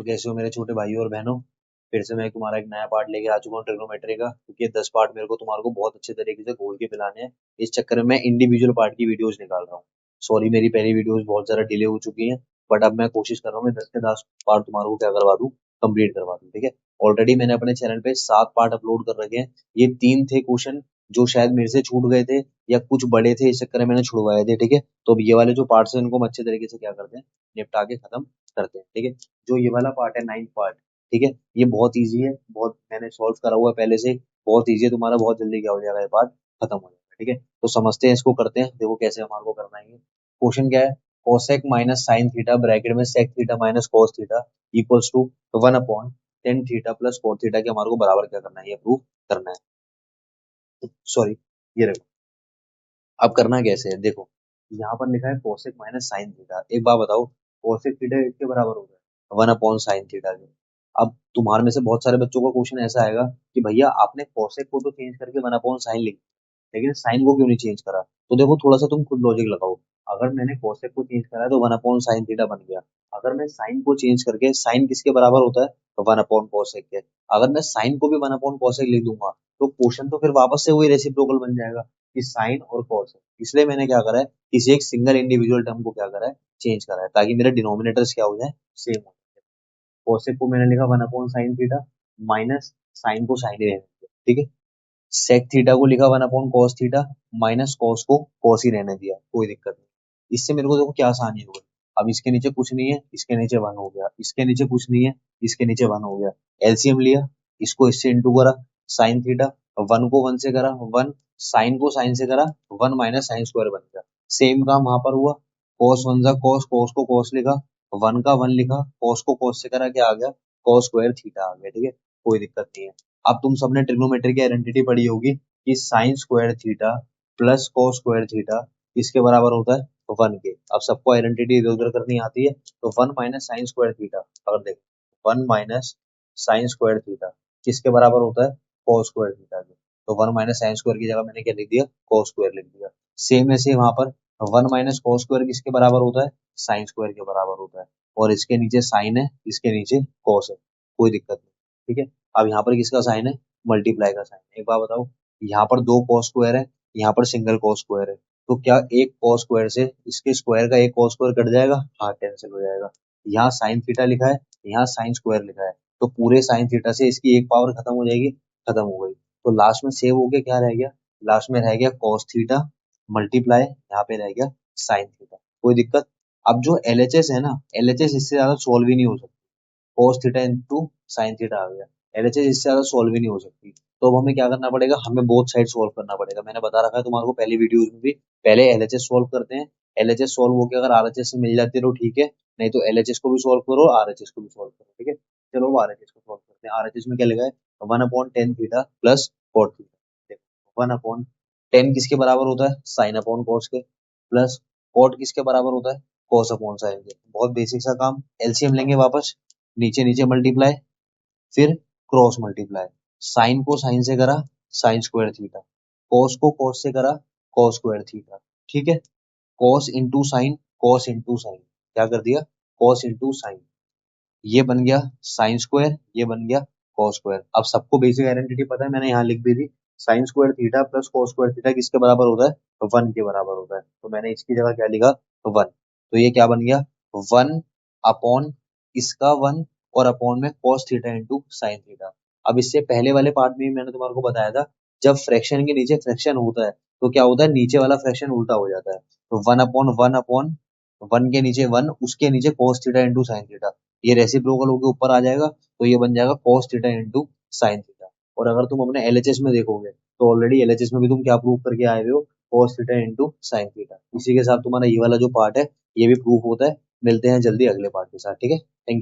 तो कैसे हो मेरे छोटे भाइयों और बहनों। फिर से मैं तुम्हारा एक नया पार्ट लेके आ चुका हूँ ट्रिग्नोमेट्री का, क्योंकि ये 10 पार्ट मेरे को तुम्हारे को बहुत अच्छे तरीके से घोल के पिलाने हैं। इस चक्कर में मैं इंडिविजुअल पार्ट की वीडियोस निकाल रहा हूँ। सॉरी, मेरी पहली वीडियोस बहुत ज्यादा डिले हो चुकी हैं, बट अब मैं कोशिश कर रहा हूँ मैं 10 के 10 पार्ट तुम्हारे को क्या करवा दूँ, कंप्लीट करवा दूँ। ठीक है, ऑलरेडी मैंने अपने चैनल पे 7 पार्ट अपलोड कर रखे हैं। ये 3 थे क्वेश्चन जो शायद मेरे से छूट गए थे या कुछ बड़े थे, इस चक्कर में मैंने छुड़वाए थे। ठीक है, तो अब ये वाले जो पार्ट्स हैं इनको हम अच्छे तरीके से क्या करते हैं, निपटा के खत्म करते हैं। ठीक है, जो ये वाला पार्ट है 9th पार्ट, ठीक है, ये बहुत इजी है, बहुत मैंने सॉल्व करा हुआ है पहले से। बहुत इजी है, तुम्हारा बहुत जल्दी क्या हो जाएगा, ये पार्ट खत्म हो जाएगा। ठीक है, तो समझते हैं, इसको करते हैं। देखो कैसे हमारे को करना है। क्वेश्चन क्या है, cosec minus sine theta bracket में sec theta minus cos theta equals to 1/tan theta plus cot theta के हमारे को बराबर क्या करना है, ये प्रूव करना है। सॉरी, ये रखो। अब करना कैसे है, देखो यहाँ पर लिखा है कोसेक माइनस साइन थीटा। एक बात बताओ, कोसेक थीटा इसके बराबर होगा 1/sin थीटा के। अब तुम्हारे में से बहुत सारे बच्चों का क्वेश्चन ऐसा आएगा कि भैया आपने कोसेक को तो चेंज करके 1/sin लिख दिया, लेकिन साइन को क्यों नहीं चेंज करा। तो देखो थोड़ा सा तुम खुद लॉजिक लगाओ। अगर मैंने कोसेक को चेंज करा है तो 1/sin थीटा बन गया। अगर मैं साइन को चेंज करके, साइन किसके बराबर होता है, तो 1/cosec के। अगर मैं साइन को भी 1/cosec लिख दूंगा तो क्वेश्चन तो फिर वापस से वही रेसिप्रोकल बन जाएगा कि साइन और कॉस है। इसलिए मैंने क्या करा है, किसी एक सिंगल इंडिविजुअल टर्म को क्या करा है, चेंज करा है, ताकि मेरे डिनोमिनेटर्स क्या हो जाए, सेम हो जाए। कॉसेक को मैंने लिखा 1/sin थीटा माइनस साइन को साइन ही रहने दिया। ठीक है, सेक थीटा को लिखा 1/cos थीटा माइनस कॉस को कॉस ही रहने दिया, कोई दिक्कत नहीं। इससे मेरे को देखो क्या आसानी हो गई। अब इसके नीचे कुछ नहीं है, इसके नीचे वन हो गया, इसके नीचे कुछ नहीं है, इसके नीचे वन हो गया। एलसीएम लिया, इसको इससे इंटू करा, साइन थीटा, वन को वन से करा वन, साइन को साइन से करा, वन माइनस साइन स्क्वायर बन गया। सेम काम वहां पर हुआ, कॉस वन जा कॉस, कॉस को कॉस लिखा, वन का वन लिखा, कॉस को कॉस से करा, क्या आ गया, कॉस स्क्वायर थीटा आ गया। ठीक है, कोई दिक्कत नहीं है। अब तुम सबने ट्रिग्नोमेट्री की आइडेंटिटी पढ़ी होगी कि sine square theta plus cos square theta किसके बराबर होता है, वन के। अब सबको आइडेंटिटी इधर उधर करनी आती है, तो one minus sine square theta, अगर देखो one minus sine square theta किसके बराबर होता है, कॉस स्क्वायर थीटा के। तो वन माइनस साइन स्क्वायर की जगह मैंने क्या लिख दिया, कॉस स्क्वायर लिख दिया। सेम ऐसे वहां पर वन माइनस कॉस स्क्वायर किसके बराबर होता है, साइन स्क्वायर के बराबर होता है। और इसके नीचे साइन है, इसके नीचे कॉस है, कोई दिक्कत नहीं। ठीक है, अब यहाँ पर किसका साइन है, मल्टीप्लाई का साइन। एक बात बताओ, यहाँ पर दो कॉस स्क्वायर है, यहाँ पर सिंगल कॉस स्क्वायर है, तो क्या एक कॉस स्क्वायर से इसके स्क्वायर का एक कॉस स्क्वायर कट जाएगा, हाँ कैंसिल हो जाएगा। यहाँ साइन थीटा लिखा है, यहाँ साइन स्क्वायर लिखा है, तो पूरे साइन थीटा से इसकी एक पावर खत्म हो जाएगी, खत्म हो गई। तो लास्ट में सेव हो गया, क्या रह गया, लास्ट में रह गया कॉस थीटा मल्टीप्लाई, यहाँ पे रह गया साइन थीटा, कोई दिक्कत। अब जो एलएचएस है ना, एलएचएस इससे ज्यादा सोल्व ही नहीं हो सकती। cos theta into sine theta आ गया, एलएचएस इससे ज्यादा सोल्व ही नहीं हो सकती। तो अब हमें क्या करना पड़ेगा, हमें बोथ साइड सोल्व करना पड़ेगा। मैंने बता रखा है तुम्हारे को पहली वीडियोस में भी, पहले एलएचएस सोल्व करते हैं। एलएचएस सोल्व होकर अगर आरएचएस से मिल जाती है तो ठीक है, नहीं तो एलएचएस को भी सोल्व करो, आरएचएस को भी सोल्व करो। ठीक है, चलो वो आरएचएस को सोल्व करते हैं। आरएचएस में क्या लिखा है, 1/tan theta plus cot theta. 1/tan किसके बराबर होता है, साइन अपॉन कॉस के, प्लस cot किसके बराबर होता है, कॉस अपॉन साइन के। बहुत बेसिक सा काम, एलसीएम लेंगे वापस, नीचे नीचे मल्टीप्लाई, फिर क्रॉस मल्टीप्लाई। साइन को साइन से करा, साइन स्क्वायर थीटा, कॉस को कॉस से करा, कॉस स्क्वायर थीटा। ठीक है, cos into sine, cos into sine, क्या कर दिया, कॉस इंटू साइन, ये बन गया साइन स्क्वायर, ये बन गया कॉस स्क्वायर। अब सबको बेसिक आइडेंटिटी पता है, मैंने यहाँ लिख दी थी, sine square theta plus cos square theta किसके बराबर होता है, वन के बराबर होता है। तो मैंने इसकी जगह क्या लिखा, वन। तो ये क्या बन गया, वन अपॉन इसका वन, और अपॉन में cos theta into sine theta. अब इससे पहले वाले पार्ट में भी मैंने तुम्हारे को बताया था, जब फ्रैक्शन के नीचे फ्रैक्शन होता है तो क्या होता है, नीचे वाला फ्रैक्शन उल्टा हो जाता है। तो वन अपॉन वन के नीचे वन, उसके नीचे cos theta into sine theta, ये रेसिप्रोकल होके ऊपर आ जाएगा, तो ये बन जाएगा cos theta into sine theta. और अगर तुम अपने एलएचएस में देखोगे तो ऑलरेडी एलएचएस में भी तुम क्या प्रूव करके आए हुए हो, cos theta into sine theta. इसी के साथ तुम्हारा ये वाला जो पार्ट है ये भी प्रूफ होता है। मिलते हैं जल्दी अगले पार्ट के साथ, ठीक है, थैंक यू।